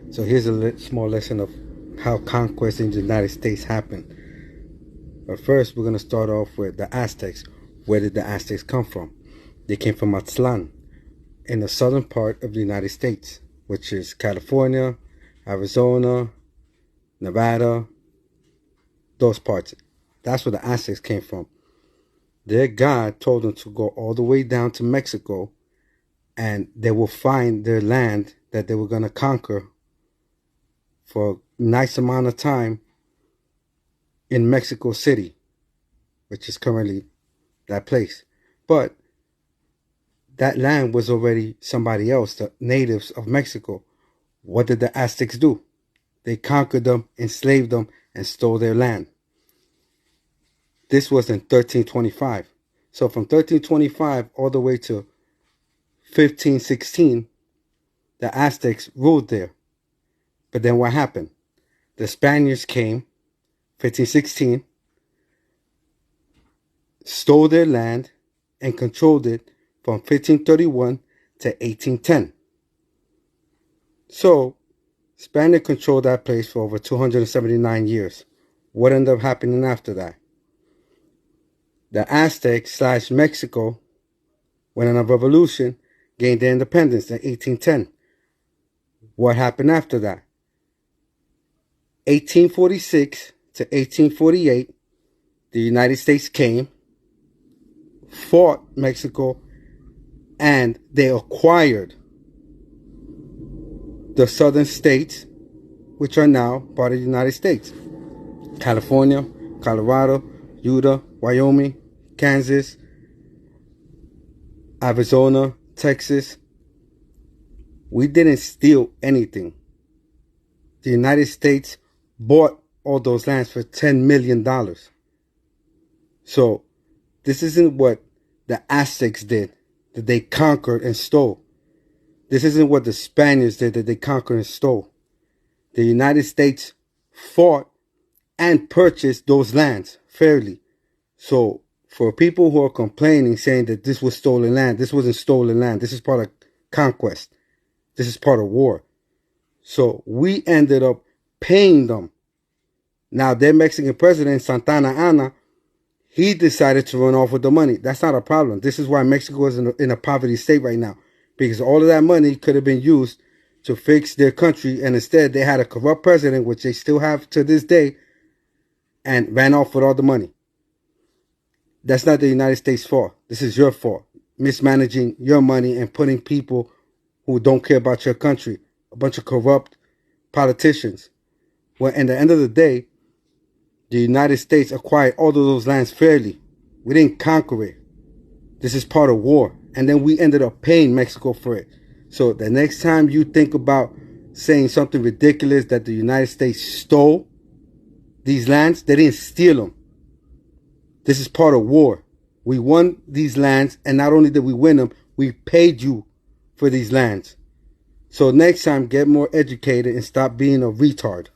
So here's a small lesson of how conquest in the United States happened. But first, we're going to start off with the Aztecs. Where did the Aztecs come from? They came from Aztlan, in the southern part of the United States, which is California, Arizona, Nevada, those parts. That's where the Aztecs came from. Their god told them to go all the way down to Mexico, and they will find their land that they were going to conquer for a nice amount of time in Mexico City, which is currently that place. But that land was already somebody else, the natives of Mexico. What did the Aztecs do? They conquered them, enslaved them, and stole their land. This was in 1325. So from 1325 all the way to 1516, the Aztecs ruled there. But then what happened? The Spaniards came, 1516, stole their land and controlled it from 1531 to 1810. So, Spaniards controlled that place for over 279 years. What ended up happening after that? The Aztecs / Mexico went on a revolution, gained their independence in 1810. What happened after that? 1846 to 1848, the United States came, fought Mexico, and they acquired the southern states, which are now part of the United States. California, Colorado, Utah, Wyoming, Kansas, Arizona, Texas. We didn't steal anything. The United States bought all those lands for $10 million. So this isn't what the Aztecs did, that they conquered and stole. This isn't what the Spaniards did, that they conquered and stole. The United States fought and purchased those lands fairly. So for people who are complaining, saying that this was stolen land, this wasn't stolen land. This is part of conquest. This is part of war. So we ended up paying them. Now, their Mexican president, Santana Anna, he decided to run off with the money. That's not a problem. This is why Mexico is in a poverty state right now. Because all of that money could have been used to fix their country. And instead, they had a corrupt president, which they still have to this day, and ran off with all the money. That's not the United States' fault. This is your fault. Mismanaging your money and putting people who don't care about your country. A bunch of corrupt politicians. Well, at the end of the day, the United States acquired all of those lands fairly. We didn't conquer it. This is part of war. And then we ended up paying Mexico for it. So the next time you think about saying something ridiculous that the United States stole these lands, they didn't steal them. This is part of war. We won these lands, and not only did we win them, we paid you for these lands. So next time, get more educated and stop being a retard.